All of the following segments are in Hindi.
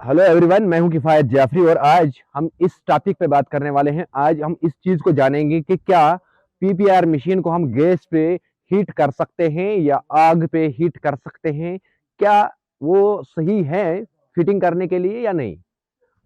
हेलो एवरीवन, मैं हूं किफायत जाफरी और आज हम इस टॉपिक पे बात करने वाले हैं। आज हम इस चीज को जानेंगे कि क्या पीपीआर मशीन को हम गैस पे हीट कर सकते हैं या आग पे हीट कर सकते हैं। क्या वो सही है फिटिंग करने के लिए या नहीं।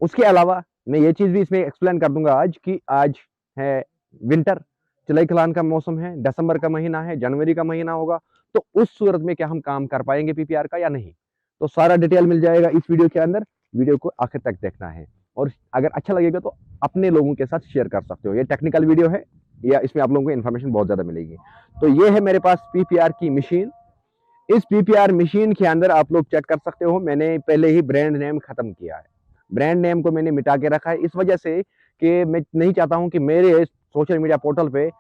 उसके अलावा मैं ये चीज भी इसमें एक्सप्लेन कर दूंगा आज कि आज है विंटर, जुलाई कलान का मौसम है, दिसंबर का महीना है, जनवरी का महीना होगा। तो उस सूरत में क्या हम काम कर पाएंगे पीपीआर का या नहीं। तो सारा डिटेल मिल जाएगा इस वीडियो के अंदर। वीडियो को आखिर तक देखना है और अगर अच्छा लगेगा तो अपने लोगों के साथ शेयर कर सकते हो। ये टेक्निकल वीडियो है या इसमें आप लोगों को इन्फॉर्मेशन बहुत ज्यादा मिलेगी। तो ये है मेरे पास पीपीआर की मशीन। इस पीपीआर मशीन के अंदर आप लोग चेक कर सकते हो, मैंने पहले ही ब्रांड नेम खत्म किया है। ब्रांड नेम को मैंने मिटा के रखा है इस वजह से कि मैं नहीं चाहता हूं कि मेरे सोशल मीडिया पोर्टल पे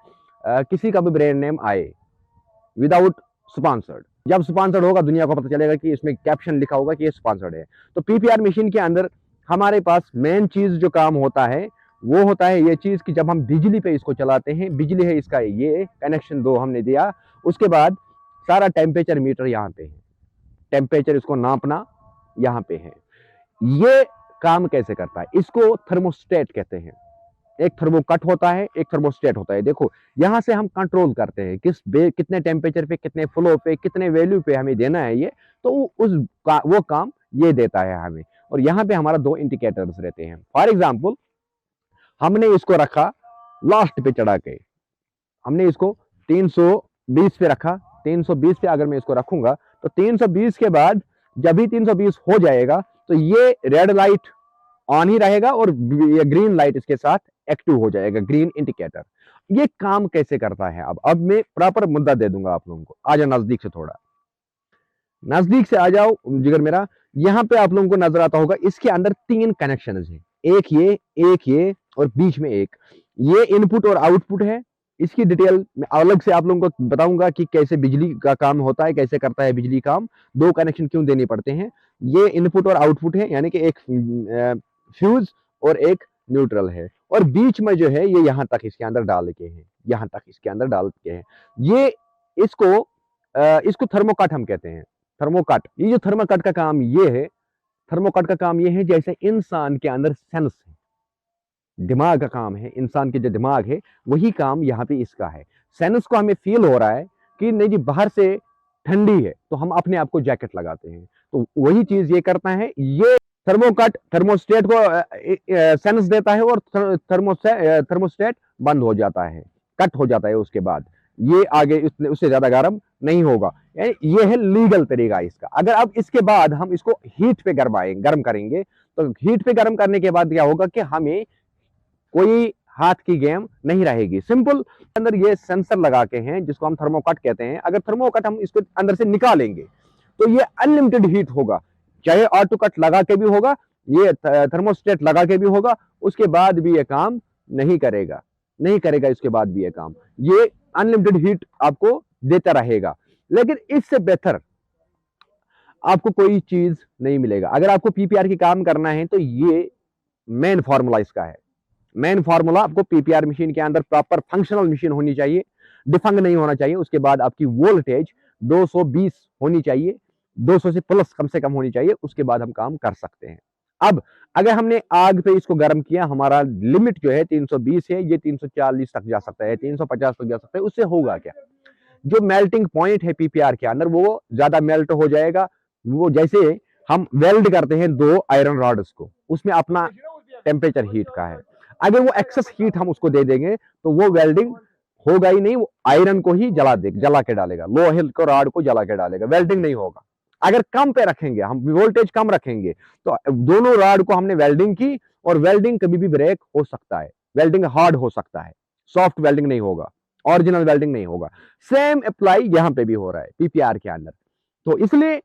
किसी का भी ब्रांड नेम आए विदाउट स्पॉन्सर्ड। जब स्पॉन्सर्ड होगा दुनिया को पता चलेगा कि इसमें कैप्शन लिखा होगा कि ये स्पॉन्सर्ड है। तो पीपीआर मशीन के अंदर हमारे पास मेन चीज जो काम होता है वो होता है ये चीज कि जब हम बिजली पे इसको चलाते हैं, बिजली है इसका ये कनेक्शन दो हमने दिया, उसके बाद सारा टेम्परेचर मीटर यहाँ पे है, टेम्परेचर इसको नापना यहाँ पे है। ये काम कैसे करता है, इसको थर्मोस्टेट कहते हैं। एक थर्मोकट होता है, एक थर्मोस्टेट होता है। देखो यहां से हम कंट्रोल करते हैं कितने टेम्परेचर पे, कितने फ्लो पे, कितने वैल्यू पे हमें देना है ये। तो वो काम ये देता है हमें। और यहाँ पे हमारा दो इंडिकेटर्स रहते हैं। फॉर एग्जाम्पल हमने इसको रखा लास्ट पे चढ़ा के, हमने इसको 320 पे रखा। 320 पे अगर मैं इसको रखूंगा तो 320 के बाद जब भी 320 हो जाएगा तो ये रेड लाइट ऑन ही रहेगा और ये ग्रीन लाइट इसके साथ एक्टिव हो जाएगा, ग्रीन इंडिकेटर। ये काम कैसे करता है अब मैं प्रॉपर मुद्दा दे दूंगा आप लोगों को। आ जाओ नजदीक से, थोड़ा नजदीक से आ जाओ जिगर मेरा। यहां पे आप लोगों को नजर आता होगा इसके अंदर तीन कनेक्शन हैं, एक ये और बीच में एक ये इनपुट और आउटपुट है। इसकी डिटेल मैं अलग से आप लोगों को बताऊंगा कि कैसे बिजली का काम होता है, कैसे करता है बिजली काम, दो कनेक्शन क्यों देने पड़ते हैं। ये इनपुट और आउटपुट है, यानी कि एक फ्यूज और एक न्यूट्रल है। और बीच में जो है ये यहां तक इसके अंदर डाल के हैं, यहां तक इसके अंदर डाल के हैं ये। इसको इसको थर्मोकट हम कहते हैं। थर्मोकट, ये जो थर्मोकट का काम ये है, थर्मोकट का काम ये है जैसे इंसान के अंदर सेंस है, दिमाग का काम है, इंसान के जो दिमाग है वही काम यहाँ पे इसका है। सेंस को हमें फील हो रहा है कि नहीं जी बाहर से ठंडी है तो हम अपने आप को जैकेट लगाते हैं, तो वही चीज ये करता है। ये थर्मोकट थर्मोस्टेट को सेंस देता है और थर्मोस्टेट बंद हो जाता है, कट हो जाता है। उसके बाद ये आगे उससे ज्यादा गर्म नहीं होगा। ये है लीगल तरीका इसका। अगर अब इसके बाद हम इसको हीट पे गर्म करेंगे तो हीट पे गर्म करने के बाद क्या होगा कि हमें कोई हाथ की गेम नहीं रहेगी। सिंपल अंदर ये सेंसर लगा के हैं जिसको हम थर्मोकट कहते हैं। अगर थर्मोकट हम इसको अंदर से निकालेंगे तो ये अनलिमिटेड हीट होगा, चाहे ऑटो कट लगा के भी होगा, ये थर्मोस्टेट लगा के भी होगा, उसके बाद भी ये काम नहीं करेगा, नहीं करेगा इसके बाद भी ये काम। ये अनलिमिटेड हीट आपको देता रहेगा। लेकिन इससे बेहतर आपको कोई चीज नहीं मिलेगा। अगर आपको पीपीआर की काम करना है तो ये मेन फॉर्मूला इसका है। मेन फॉर्मूला आपको पीपीआर मशीन के अंदर प्रॉपर फंक्शनल मशीन होनी चाहिए, डिफंग नहीं होना चाहिए। उसके बाद आपकी वोल्टेज 220 होनी चाहिए, 200 से प्लस कम से कम होनी चाहिए। उसके बाद हम काम कर सकते हैं। अब अगर हमने आग पे इसको गर्म किया, हमारा लिमिट जो है 320 है, ये 340 तक जा सकता है, 350 तक जा सकता है। उससे होगा क्या, जो मेल्टिंग पॉइंट है पीपीआर के अंदर वो ज्यादा मेल्ट हो जाएगा। वो जैसे हम वेल्ड करते हैं दो आयरन रॉड्स को, उसमें अपना टेम्परेचर हीट का है। अगर वो एक्सेस हीट हम उसको दे देंगे तो वो वेल्डिंग होगा ही नहीं, वो आयरन को ही जला के डालेगा, लोहे को रॉड को जला के डालेगा, वेल्डिंग नहीं होगा। अगर कम पे रखेंगे, हम वोल्टेज कम रखेंगे, तो दोनों रॉड को हमने वेल्डिंग की और वेल्डिंग कभी भी ब्रेक हो सकता है, वेल्डिंग हार्ड हो सकता है, सॉफ्ट वेल्डिंग नहीं होगा, ओरिजिनल वेल्डिंग नहीं होगा। सेम अप्लाई यहां पे भी हो रहा है पीपीआर के अंदर। तो इसलिए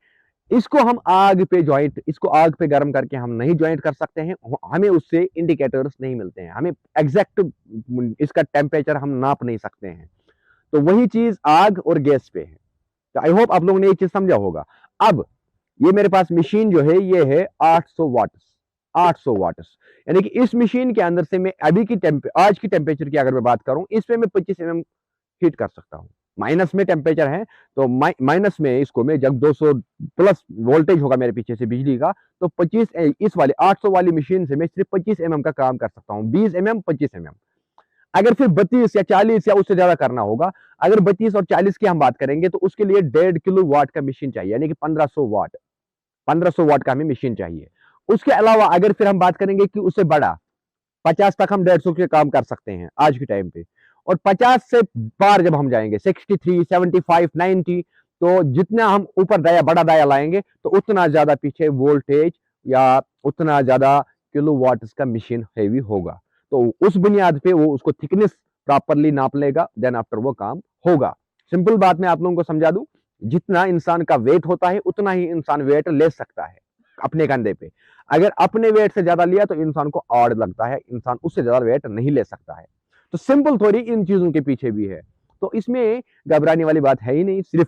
इसको हम आग पे ज्वाइंट, इसको आग पे गर्म करके हम नहीं ज्वाइंट कर सकते हैं। हमें उससे इंडिकेटर्स नहीं मिलते हैं, हमें एग्जैक्ट इसका टेम्परेचर हम नाप नहीं सकते हैं। तो वही चीज आग और गैस पे है। तो आई होप आप लोगों ने ये चीज समझा होगा। अब ये मेरे पास मशीन जो है ये है 800 वाट्स, 800 वाट्स। यानी कि इस मशीन के अंदर से मैं अभी की आज की टेम्परेचर की अगर मैं बात करूं, इस पे मैं 25 mm हीट कर सकता हूं। माइनस में टेम्परेचर है, तो माइनस में इसको मैं जब 200 प्लस वोल्टेज होगा मेरे पीछे से बिजली का, तो 25 इस वाली 800 वाली मशीन से मैं सिर्फ 25 का काम कर सकता हूँ, 20 25 अगर फिर 32 या 40 या उससे ज्यादा करना होगा, अगर 32 और 40 की हम बात करेंगे तो उसके लिए 1.5 किलो वाट का मशीन चाहिए, यानी कि 1500 वाट का हमें मशीन चाहिए। उसके अलावा अगर फिर हम बात करेंगे कि उससे बड़ा 50 तक हम 150 के काम कर सकते हैं आज के टाइम पे, और 50 से पार जब हम जाएंगे 63 75 90, तो जितना हम ऊपर दाया बड़ा दाया लाएंगे तो उतना ज्यादा पीछे वोल्टेज या उतना ज्यादा किलो वाट का मशीन हैवी होगा। तो उस बुनियाद पे वो उसको थिकनेस प्रॉपरली नाप लेगा, देन आफ्टर वो काम होगा। सिंपल बात मैं आप लोगों को समझा दूं, जितना इंसान का वेट होता है उतना ही इंसान वेट ले सकता है अपने कंधे पे। अगर अपने वेट से ज्यादा लिया तो इंसान को ऑड लगता है, इंसान उससे ज्यादा वेट नहीं ले सकता है। तो सिंपल थोड़ी इन चीजों के पीछे भी है, तो इसमें घबराने वाली बात है ही नहीं। सिर्फ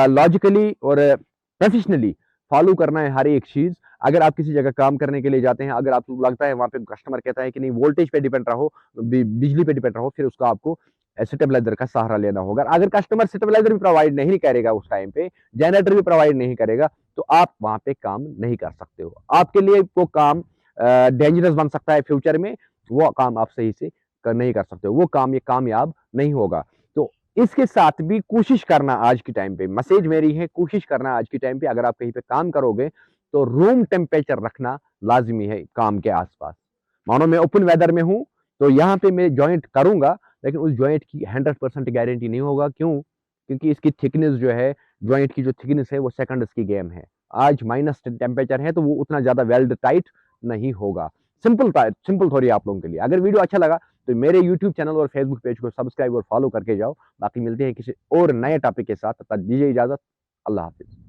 लॉजिकली और प्रोफेशनली फॉलो करना है हर एक चीज। अगर आप किसी जगह काम करने के लिए जाते हैं, अगर आपको लगता है वहां पे कस्टमर कहता है कि नहीं वोल्टेज पे डिपेंड रहो, बिजली पे डिपेंड रहो, फिर उसका आपको स्टेबलाइजर का सहारा लेना होगा। अगर कस्टमर स्टेबलाइजर भी प्रोवाइड नहीं करेगा उस टाइम पे, जनरेटर भी प्रोवाइड नहीं करेगा, तो आप वहां पे काम नहीं कर सकते हो। आपके लिए वो काम डेंजरस बन सकता है फ्यूचर में, वो काम आप सही से नहीं कर सकते हो, वो काम ये कामयाब नहीं होगा। तो इसके साथ भी कोशिश करना आज के टाइम पे, मैसेज मेरी है, कोशिश करना आज के टाइम पे अगर आप कहीं पे काम करोगे तो रूम टेम्परेचर रखना लाजमी है काम के आसपास। मानो मैं ओपन वेदर में हूं तो यहाँ पे मैं ज्वाइंट करूंगा, लेकिन उस ज्वाइंट की 100% गारंटी नहीं होगा। क्यों? क्योंकि इसकी थिकनेस जो है, ज्वाइंट की जो थिकनेस है वो सेकंड्स की गेम है। आज माइनस टेम्परेचर है तो वो उतना ज्यादा वेल्ड टाइट नहीं होगा। सिंपल थोड़ी आप लोगों के लिए। अगर वीडियो अच्छा लगा तो मेरे यूट्यूब चैनल और फेसबुक पेज को सब्सक्राइब और फॉलो करके जाओ। बाकी मिलते हैं किसी और नए टॉपिक के साथ, तब तक दीजिए इजाजत। अल्लाह हाफिज।